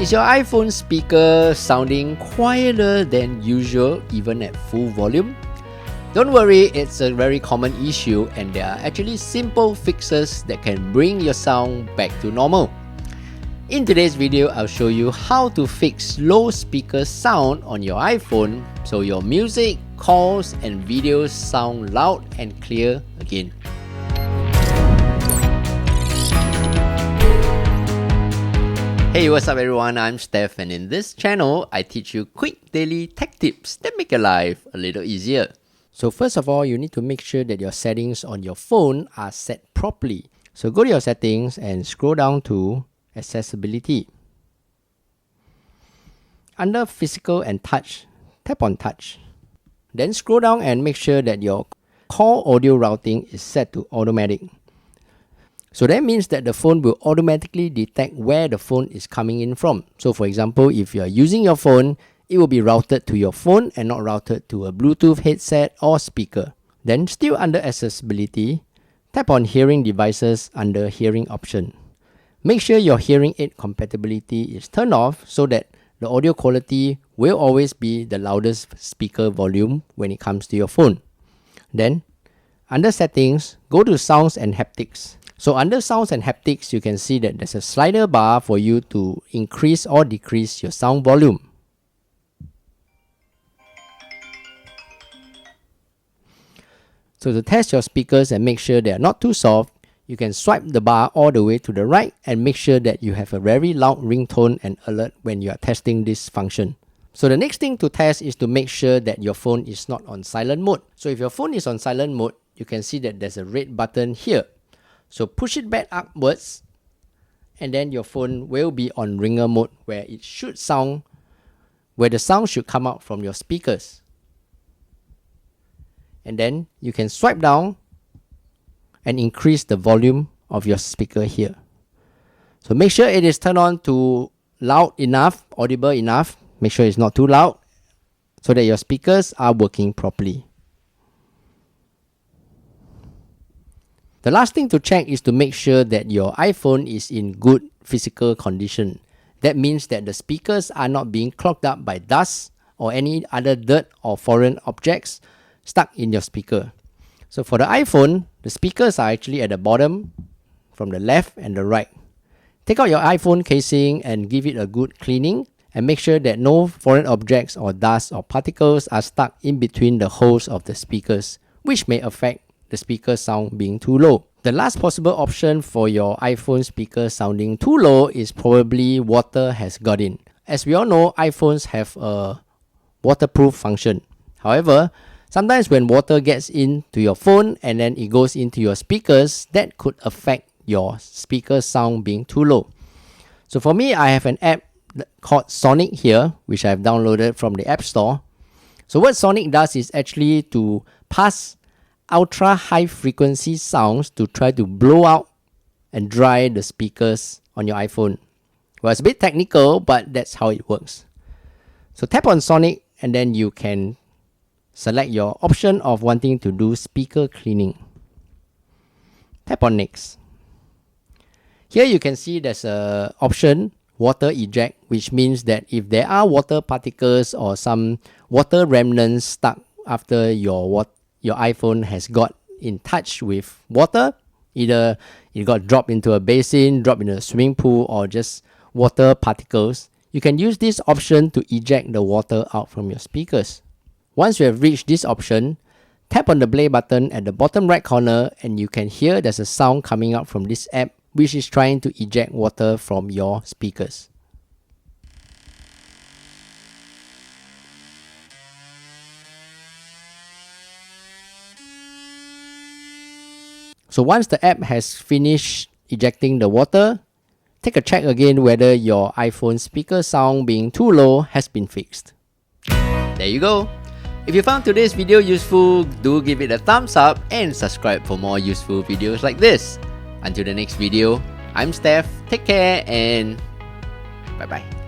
Is your iPhone speaker sounding quieter than usual even at full volume? Don't worry, it's a very common issue and there are actually simple fixes that can bring your sound back to normal. In today's video, I'll show you how to fix low speaker sound on your iPhone so your music, calls and videos sound loud and clear again. Hey, what's up everyone, I'm Steph and in this channel, I teach you quick daily tech tips that make your life a little easier. So first of all, you need to make sure that your settings on your phone are set properly. So go to your settings and scroll down to Accessibility. Under Physical and Touch, tap on Touch. Then scroll down and make sure that your call audio routing is set to automatic. So that means that the phone will automatically detect where the phone is coming in from. So for example, if you are using your phone, it will be routed to your phone and not routed to a Bluetooth headset or speaker. Then still under Accessibility, tap on Hearing Devices under Hearing option. Make sure your hearing aid compatibility is turned off so that the audio quality will always be the loudest speaker volume when it comes to your phone. Then, under Settings, go to Sounds and Haptics. So under Sounds and Haptics, you can see that there's a slider bar for you to increase or decrease your sound volume. So to test your speakers and make sure they are not too soft, you can swipe the bar all the way to the right and make sure that you have a very loud ringtone and alert when you are testing this function. So the next thing to test is to make sure that your phone is not on silent mode. So if your phone is on silent mode, you can see that there's a red button here. So push it back upwards and then your phone will be on ringer mode where it should sound, where the sound should come out from your speakers. And then you can swipe down and increase the volume of your speaker here. So make sure it is turned on to loud enough, audible enough. Make sure it's not too loud so that your speakers are working properly. The last thing to check is to make sure that your iPhone is in good physical condition. That means that the speakers are not being clogged up by dust or any other dirt or foreign objects stuck in your speaker. So for the iPhone, the speakers are actually at the bottom from the left and the right. Take out your iPhone casing and give it a good cleaning and make sure that no foreign objects or dust or particles are stuck in between the holes of the speakers, which may affect the speaker sound being too low. The last possible option for your iPhone speaker sounding too low is probably water has got in. As we all know, iPhones have a waterproof function. However, sometimes when water gets into your phone and then it goes into your speakers, that could affect your speaker sound being too low. So for me, I have an app called Sonic here, which I've downloaded from the App Store. So what Sonic does is actually to pass ultra high frequency sounds to try to blow out and dry the speakers on your iPhone. Well, it's a bit technical, but that's how it works. So tap on Sonic and then you can select your option of wanting to do speaker cleaning. Tap on Next. Here you can see there's a option Water Eject, which means that if there are water particles or some water remnants stuck after your iPhone has got in touch with water, either it got dropped into a basin, dropped in a swimming pool, or just water particles, you can use this option to eject the water out from your speakers. Once you have reached this option, tap on the play button at the bottom right corner and you can hear there's a sound coming out from this app which is trying to eject water from your speakers. So once the app has finished ejecting the water, take a check again whether your iPhone speaker sound being too low has been fixed. There you go. If you found today's video useful, do give it a thumbs up and subscribe for more useful videos like this. Until the next video, I'm Steph, take care and bye bye.